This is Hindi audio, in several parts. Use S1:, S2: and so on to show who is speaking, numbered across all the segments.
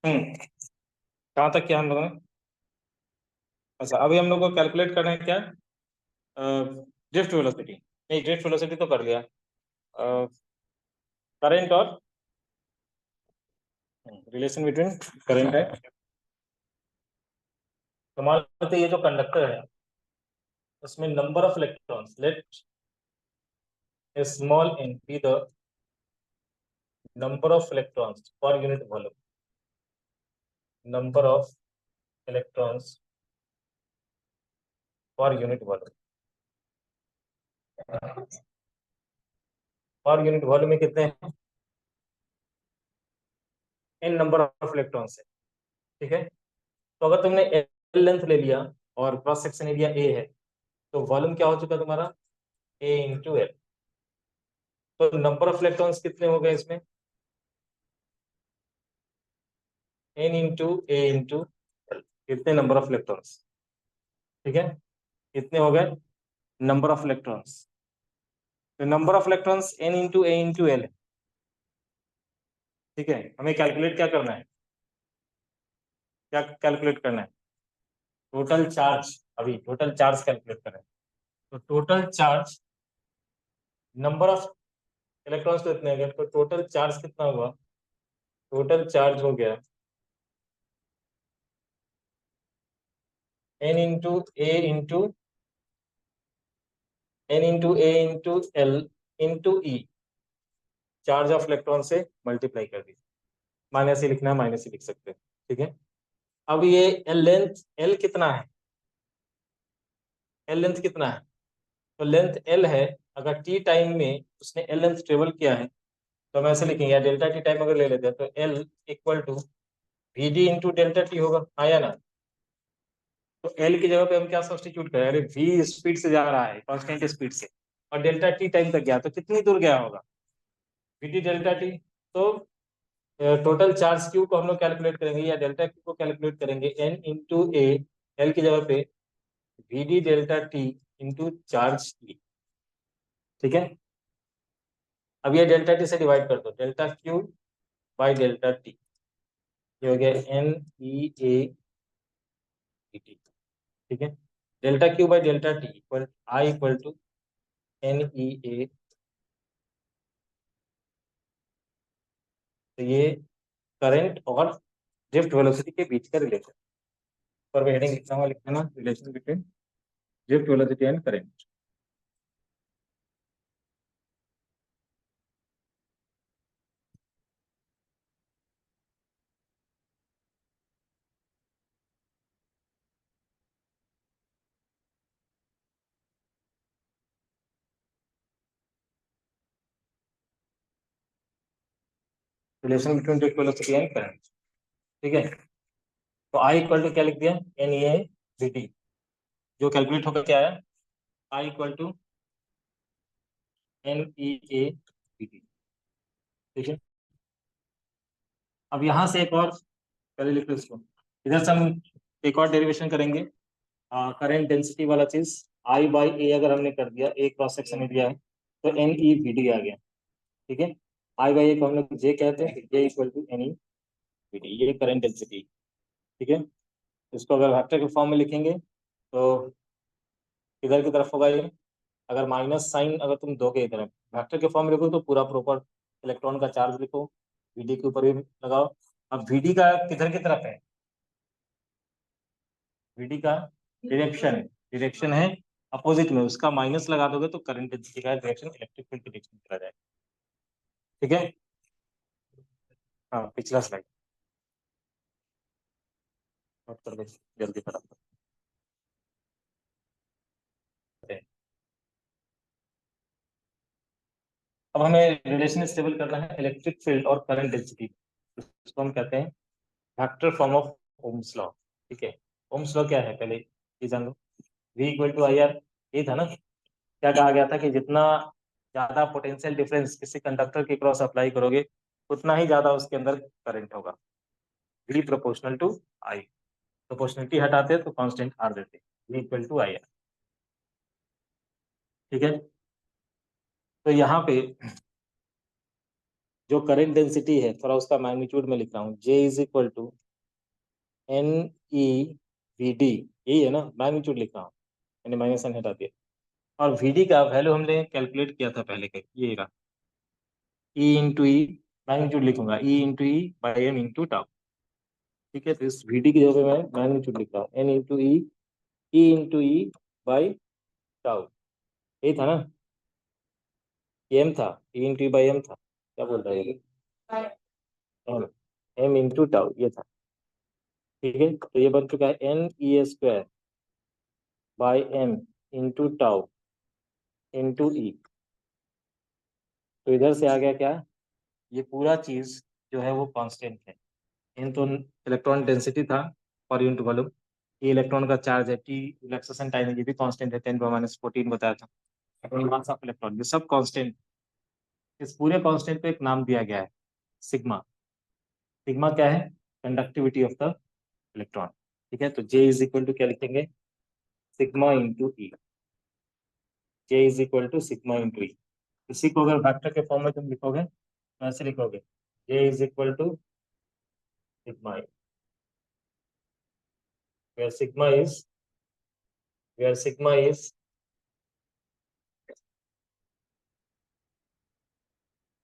S1: कहाँ तक किया हम लोगों ने? अच्छा, अभी हम लोग को कैलकुलेट करना है क्या? Drift velocity. नहीं, ड्रिफ्ट वेलोसिटी तो कर लिया। करंट और रिलेशन बिटवीन करंट है। तो मान लेते हैं ये जो कंडक्टर है उसमें number of electrons, let small n be the number of electrons per unit volume. Number of electrons per unit volume. Per unit volume में कितने हैं? n नंबर ऑफ इलेक्ट्रॉन्स है। ठीक है। तो अगर तुमने एल लेंथ ले लिया और क्रॉस सेक्शन एरिया ए है, तो वॉल्यूम क्या हो चुका तुम्हारा? A into L. तो नंबर ऑफ इलेक्ट्रॉन्स कितने हो गए इसमें? N into A into L. कितने नंबर ऑफ इलेक्ट्रॉन्स? ठीक है, कितने हो गए नंबर ऑफ इलेक्ट्रॉन्स? तो number of electrons N into A into L है। ठीक है, हमें कैलकुलेट क्या करना है? क्या कैलकुलेट करना है? Total charge. अभी टोटल चार्ज कैलकुलेट करना है। तो total charge, number of electrons तो इतने हो गए, तो टोटल चार्ज कितना हुआ? टोटल चार्ज हो गया N into A into L into E. Charge of electron से मल्टीप्लाई कर दी। माइनस ही लिखना है, माइनस ही लिख सकते हैं। ठीक है। अब ये एल लेंथ, एल कितना है? एल लेंथ कितना है? तो लेंथ एल है। अगर टी टाइम में उसने एल लेंथ ट्रेवल किया है तो हम ऐसे लिखेंगे, या डेल्टा टी टाइम अगर ले लेते हैं तो L equal to V D into delta T होगा, आया ना? तो एल की जगह पे हम क्या सब्स्टिट्यूट करें? अरे वी स्पीड से जा रहा है, कांस्टेंट स्पीड से, और डेल्टा टी टाइम तक गया, तो कितनी दूर गया होगा? V D delta T. तो टोटल चार्ज क्यू को हम लोग कैलकुलेट करेंगे, या डेल्टा क्यू को कैलकुलेट करेंगे, एन इंटू ए, एल की जगह पे V D delta T into charge T. ठीक है। अब ये डेल्टा टी से डिवाइड कर दो, delta Q by delta T. ये हो गया एन ई ए टी। ठीक है। Delta Q by delta T equal I equal to N E A. तो ये करंट और ड्रिफ्ट वेलोसिटी के बीच का रिलेशन। पर मैं हेडिंग लिखता हूँ, लिखना relation between drift velocity and current. Relation between drift velocity and current. ठीक है। तो आई इक्वल टू क्या लिख दिया? N E A V T. जो कैलकुलेट होकर क्या आया? I equal to N E A V T. ठीक है। अब यहाँ से एक और, पहले लिख लो इसको। इधर से हम एक और डेरिवेशन करेंगे, करंट डेंसिटी वाला चीज। आई बाई ए अगर हमने कर दिया, ए क्रॉस सेक्शन एरिया है, तो एन ई वी डी आ गया। ठीक है। आई बाई ए को हम लोग जे कहते हैं, J equal to N E V D, ये करंट डेंसिटी। ठीक है। इसको अगर वेक्टर के फॉर्म में लिखेंगे तो किधर की तरफ होगा ये? अगर माइनस साइन अगर तुम दोगे इधर, वेक्टर के फॉर्म में लिखो तो पूरा प्रॉपर इलेक्ट्रॉन का चार्ज लिखो, वीडी के ऊपर भी लगाओ। अब वीडी का किधर की तरफ है? वीडी का डायरेक्शन, डायरेक्शन है अपोजिट में, उसका माइनस लगा दोगे तो करंट डेंसिटी का डायरेक्शन इलेक्ट्रिक फील्ड की डायरेक्शन चला जाएगा। ठीक है। हाँ, पिछला स्लाइड नोट कर दो जल्दी फटाफट। अब हमें रिलेशन स्टेबल करना है इलेक्ट्रिक फील्ड और करंट डेंसिटी। उसको हम कहते हैं vector form of Ohm's law. ठीक है। ओम्स लॉ क्या है पहले ये जान लो। V equal to I R, ये था ना? क्या कहा गया था कि जितना ज्यादा पोटेंशियल डिफरेंस किसी कंडक्टर के क्रॉस अप्लाई करोगे उतना ही ज्यादा उसके अंदर करंट होगा। V proportional to I. Proportionality हटाते तो कांस्टेंट आर देते। V equal to I R. ठीक है। तो यहाँ पे जो करंट डेंसिटी है थोड़ा उसका मैग्नीट्यूड में लिख रहा हूँ, J is equal to N E V D, यही है ना, मैग्नीट्यूड लिख रहा हूँ, मैंने माइनस एन हटा दिया। और वी डी का वैल्यू हमने कैलकुलेट किया था पहले का, ये रहा, ई इंटू ई, मैग्नीट्यूड लिखूंगा E into E by M into tau. ठीक है, तो इस वी डी की जगह पे मैं मैग्नीट्यूड लिख रहा हूँ, N into E into E by tau, यही था ना, एम था, E into E by M था, क्या बोल रहा है ये, एम, एम इंटू टाउ ये था। ठीक है, तो ये बन चुका है N E square by M into tau into E. तो इधर से आ गया क्या, ये पूरा चीज जो है वो कांस्टेंट है। इन तो इलेक्ट्रॉन डेंसिटी था पर यूनिट वॉल्यूम, ये इलेक्ट्रॉन का चार्ज है, टी रिलैक्सेशन टाइम है, ये भी कांस्टेंट है, 10⁻⁴ बताया था, मास ऑफ इलेक्ट्रॉन, ये सब कांस्टेंट। इस पूरे कांस्टेंट को एक नाम दिया गया है, सिग्मा। सिग्मा क्या है, कंडक्टिविटी ऑफ द इलेक्ट्रॉन। ठीक है, तो जे इज इक्वल टू क्या लिखेंगे, sigma into E, J is equal to sigma into E. इसी को अगर वेक्टर के फॉर्म में तुम लिखोगे तो ऐसे लिखोगे, J is equal to sigma E, where sigma is where sigma is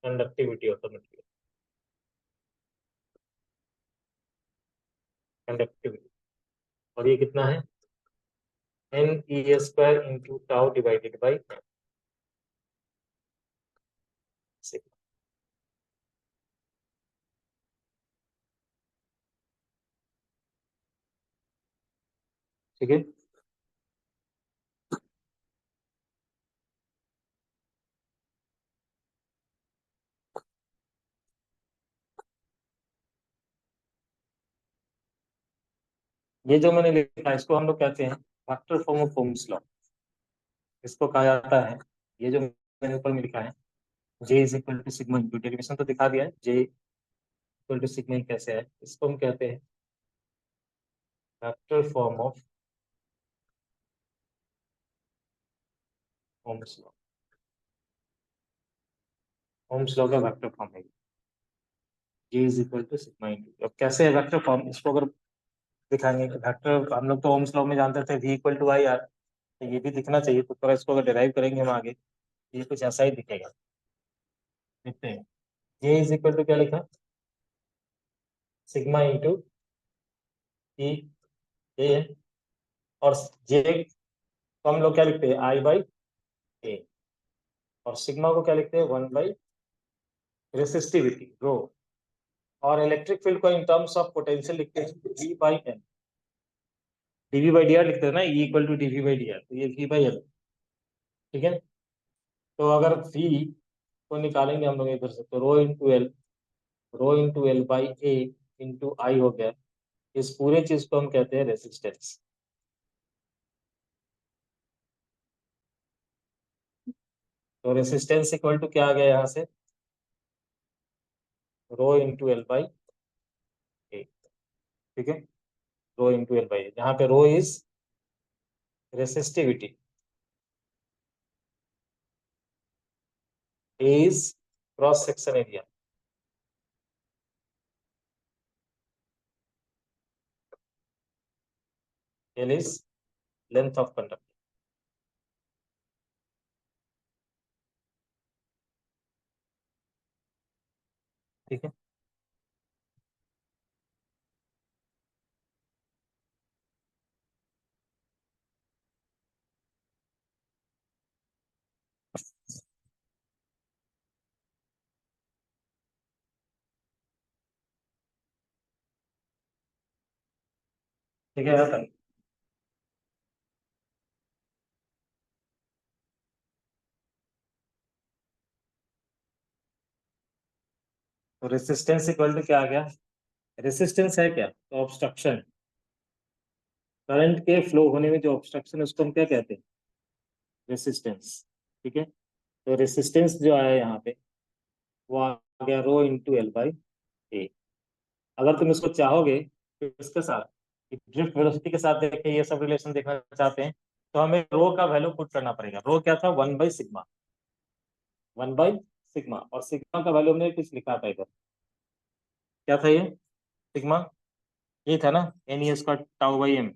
S1: conductivity of the material, conductivity। और ये कितना है, N E square into tau divided by sigma. ठीक है, ये जो मैंने लिखा है इसको हम लोग कहते हैं vector form of Ohm's law, इसको कहा जाता है। ये जो मैंने ऊपर में लिखा है, J is equal to sigma into, derivation तो दिखा दिया है, जे इक्वल टू सिग्मा कैसे है, इसको हम कहते हैं vector form of Ohm's law. Ohm's law का वेक्टर फॉर्म है J is equal to sigma into. अब कैसे है वेक्टर फॉर्म, इसको अगर दिखाएंगे कि वेक्टर, हम लोग तो ओम्स लॉ में जानते थे V equal to I R, तो ये भी दिखना चाहिए, तो थोड़ा इसको अगर डिराइव करेंगे हम आगे, ये कुछ ऐसा ही दिखेगा। देखते हैं, जे इज इक्वल टू क्या लिखा, सिग्मा इंटू ई, ये है, और जे को हम लोग क्या लिखते हैं, आई बाई ए, और सिग्मा को क्या लिखते हैं, 1 बाई रेसिस्टिविटी रो, और इलेक्ट्रिक फील्ड को इन टर्म्स ऑफ पोटेंशियल लिखते हैं V by N, DV by D R लिखते हैं ना, E equal to DV by D R, तो ये वी बाई एल। ठीक है, तो अगर वी को निकालेंगे हम लोग इधर से, तो rho into L by A into I हो गया। इस पूरे चीज को हम कहते हैं रेसिस्टेंस। तो रेसिस्टेंस इक्वल टू क्या आ गया यहाँ से, rho into L by A. ठीक है, rho into L by A, जहाँ पे rho is resistivity, A is cross section area, L is length of conductor. ठीक है, ठीक है यहाँ तक। तो रेसिस्टेंस इक्वल टू क्या आ गया, रेसिस्टेंस है क्या, तो ऑब्स्ट्रक्शन, करंट के फ्लो होने में जो ऑब्स्ट्रक्शन है उसको हम क्या कहते हैं, रेसिस्टेंस। ठीक है, तो रेसिस्टेंस जो आया यहाँ पे वो आ गया रो इंटू एल बाई ए। अगर तुम इसको चाहोगे तो इसके साथ ड्रिफ्ट वेलोसिटी के साथ देख के ये सब रिलेशन देखना चाहते हैं, तो हमें रो का वैल्यू पुट करना पड़ेगा। रो क्या था, 1 बाई सिग्मा, 1 बाई सिग्मा, और सिग्मा का वैल्यू हमने कुछ लिखा था इधर, क्या था ये सिग्मा, ये था ना N E square tau by M,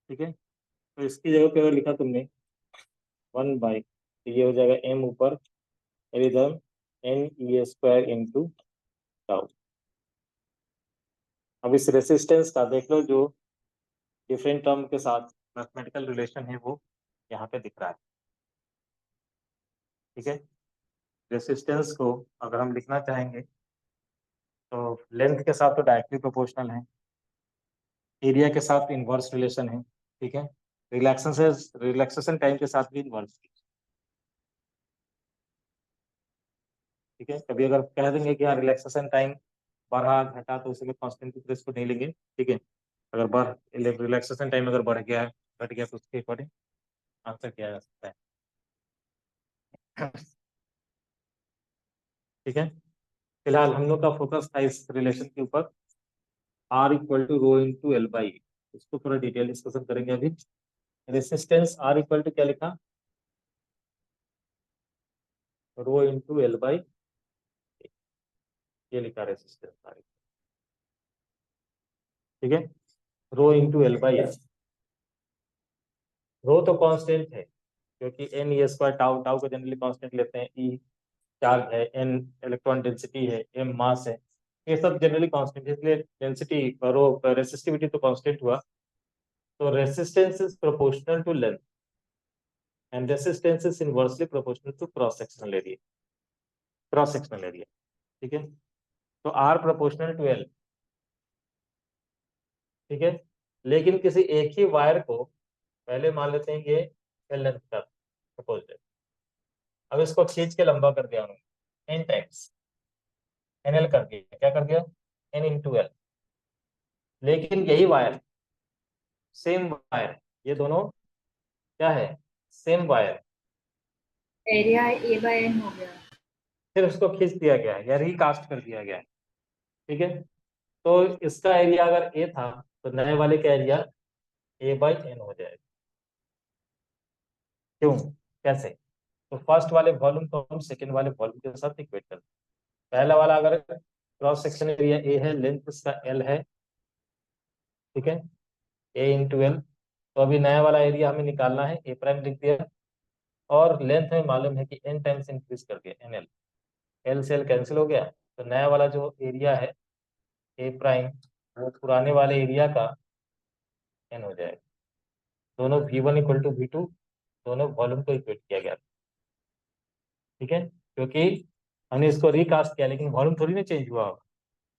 S1: ठीक है। तो इसकी जगह पे अगर लिखा तुमने 1 बाई, तो ये हो जाएगा एम ऊपर इधर N E square into tau. अब इस रेसिस्टेंस का देख लो, जो डिफरेंट टर्म के साथ मैथमेटिकल रिलेशन है वो यहाँ पे दिख रहा है, ठीक है। रेसिस्टेंस को अगर हम लिखना चाहेंगे तो लेंथ के साथ तो डायरेक्टली प्रोपोर्शनल है, एरिया के साथ इनवर्स रिलेशन है, ठीक है। रिलैक्सेशन टाइम के साथ भी इनवर्स, ठीक है। कभी अगर कह देंगे कि हाँ रिलैक्सेशन टाइम बढ़ा घटा तो उसमें कांस्टेंट की प्रेस को नहीं लेंगे, ठीक है। अगर बढ़ रिलैक्सेशन टाइम अगर बढ़ गया घट गया तो उसके अकॉर्डिंग आंसर किया जा सकता है। ठीक है। फिलहाल हम लोग का फोकस था इस रिलेशन के ऊपर, R equal to rho into L by, इसको थोड़ा डिटेल डिस्कशन करेंगे अभी। रेसिस्टेंस आर इक्वल टू क्या लिखा, रो इंटू एल बाई, ये लिखा रेसिस्टेंस आर, ठीक है। Rho into L by, rho तो कांस्टेंट है क्योंकि N E square tau, tau को जनरली कांस्टेंट लेते हैं, ई चार्ज है, एन इलेक्ट्रॉन डेंसिटी है, एम मास है, ये सब जनरली कांस्टेंट है, इसलिए डेंसिटी रो रेसिस्टिविटी तो कांस्टेंट हुआ। तो resistance is proportional to length and resistance is inversely proportional to cross sectional area, ठीक है। तो आर प्रोपोर्शनल टू एल, ठीक है। लेकिन किसी एक ही वायर को पहले मान लेते हैं ये एल लेंथ का सपोज है, अब इसको खींच के लंबा कर दिया उन्होंने एन टाइम्स, एन एल कर दिया, क्या कर दिया, एन इंटू एल। लेकिन यही वायर, सेम वायर, ये दोनों क्या है, same wire,
S2: area A by N हो गया।
S1: फिर उसको खींच दिया गया है या रिकास्ट कर दिया गया है, ठीक है। तो इसका एरिया अगर ए था तो नए वाले का एरिया ए बाई एन हो जाएगा, क्यों, कैसे, तो फर्स्ट वाले वॉल्यूम को हम सेकेंड वाले वॉल्यूम के साथ इक्वेट करते हैं। पहला वाला अगर क्रॉस सेक्शन एरिया ए है, लेंथ इसका एल है, ठीक है, ए इंटू एल। तो अभी नया वाला एरिया हमें निकालना है, ए प्राइम लिख दिया, और लेंथ में मालूम है कि एन टाइम्स इंक्रीज करके एन एल, एल से एल कैंसिल हो गया, तो नया वाला जो एरिया है ए प्राइम, वो पुराने वाले एरिया का एन हो जाएगा। दोनों V one equal to V two, दोनों वॉल्यूम को इक्वेट किया गया, ठीक है, क्योंकि हमने इसको रिकास्ट किया लेकिन वॉल्यूम थोड़ी ना चेंज हुआ होगा,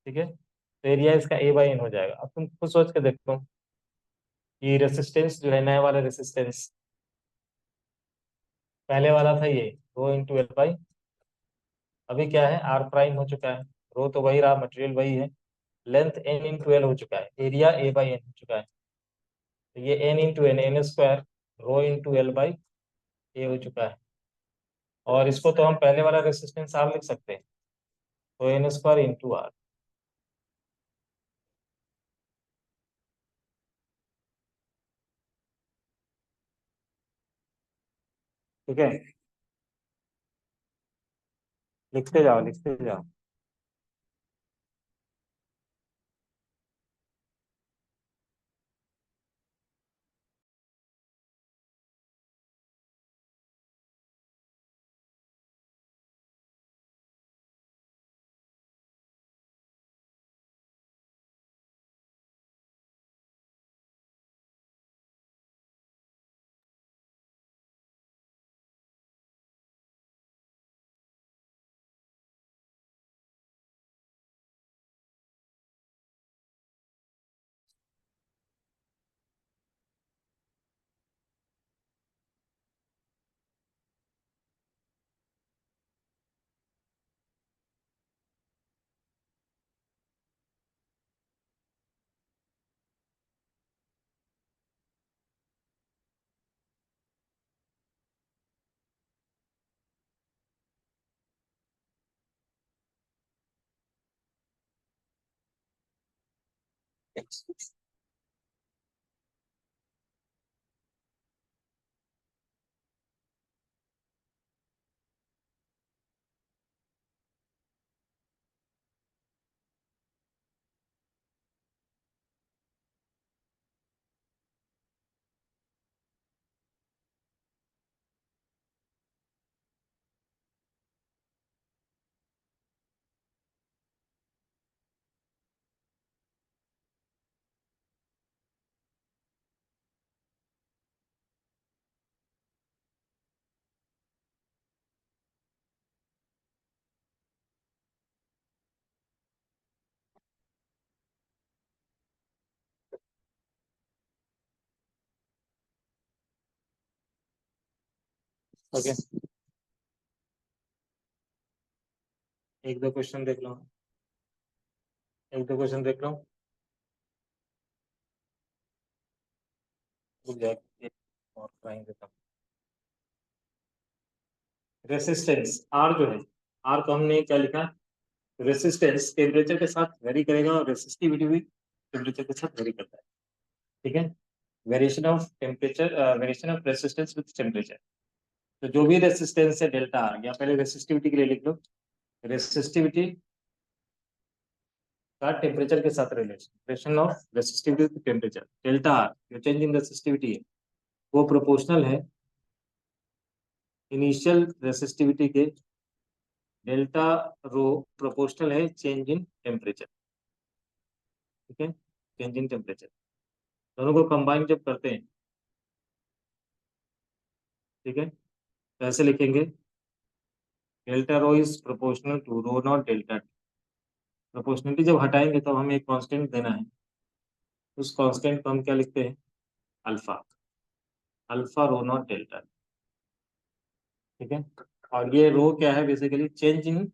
S1: ठीक है। तो एरिया इसका ए बाई एन हो जाएगा। अब तुम खुद सोच के देखो कि रेसिस्टेंस जो है, नया वाला रेसिस्टेंस, पहले वाला था ये रो इंटू एल बाई, अभी क्या है आर प्राइम हो चुका है, रो तो वही रहा, मटेरियल वही है, लेंथ एन इंटू एल हो चुका है, एरिया ए बाई एन हो चुका है, तो ये N into N, N square rho into L by A हो चुका है। और इसको तो हम पहले वाला रेसिस्टेंस आर लिख सकते हैं, तो एन स्क्वायर इंटू आर, ठीक है। लिखते जाओ लिखते जाओ। ओके, एक दो क्वेश्चन देख लो, एक दो क्वेश्चन देख लो, रुक जाए और कराएंगे तब। रेसिस्टेंस आर जो है, आर को हमने क्या लिखा, रेसिस्टेंस टेम्परेचर के साथ वेरी करेगा और रेसिस्टिविटी भी टेम्परेचर के साथ वेरी करता है, ठीक है। Variation of temperature, variation of resistance with temperature. तो जो भी रेसिस्टेंस है डेल्टा आर, या पहले रेसिस्टिविटी के लिए लिख लो, रेसिस्टिविटी का टेम्परेचर के साथ relation of resistivity to temperature, delta R जो चेंज इन रेसिस्टिविटी है वो प्रोपोर्शनल है इनिशियल रेसिस्टिविटी के डेल्टा रो प्रोपोर्शनल है चेंज इन टेम्परेचर, ठीक है, चेंज इन टेम्परेचर। दोनों को कंबाइन जब करते हैं, ठीक है, तो ऐसे लिखेंगे delta rho is proportional to rho not delta T. Proportionality जब हटाएंगे तो हमें एक कांस्टेंट देना है, उस कांस्टेंट को हम क्या लिखते हैं, alpha, alpha rho not delta, ठीक है। और ये रो क्या है, बेसिकली चेंज इन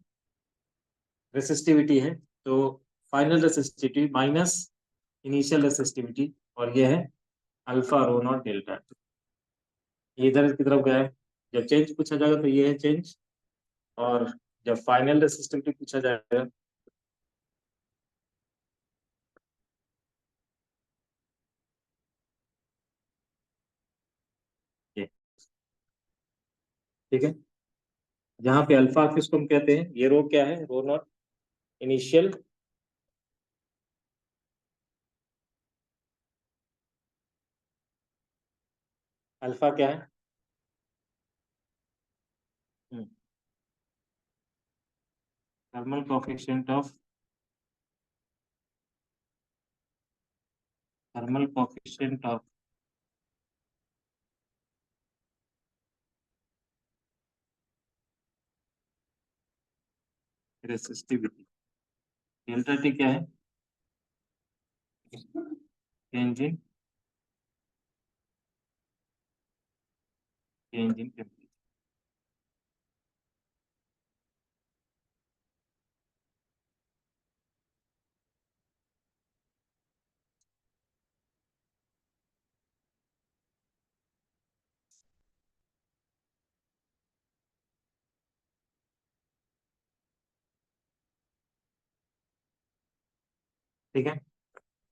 S1: रेसिस्टिविटी है, तो final resistivity minus initial resistivity, और ये है अल्फा रो नॉट डेल्टा। ये इधर की तरफ गया है, जब चेंज पूछा जाएगा तो ये है चेंज, और जब फाइनल रेसिस्टिविटी पूछा जाएगा, ये, ठीक है। जहाँ पे अल्फा किसको हम कहते हैं, ये रो क्या है, रो नॉट इनिशियल अल्फा क्या है, thermal coefficient of, thermal coefficient of resistivity, delta T क्या है, change in, change in temperature, ठीक है।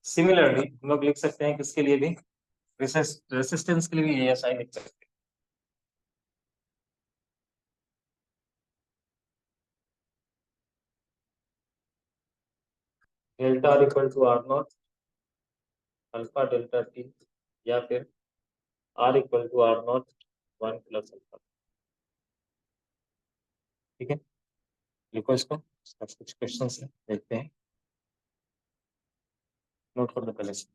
S1: सिमिलरली हम लोग लिख सकते हैं किसके लिए भी, रेसिस्टेंस के लिए भी ये साइन लिख सकते हैं, delta R equal to R not alpha delta T, या फिर R equal to R not one plus alpha, ठीक है। लिखो इसको, इसका कुछ क्वेश्चन है देखते हैं, नोट कर लो पहले से।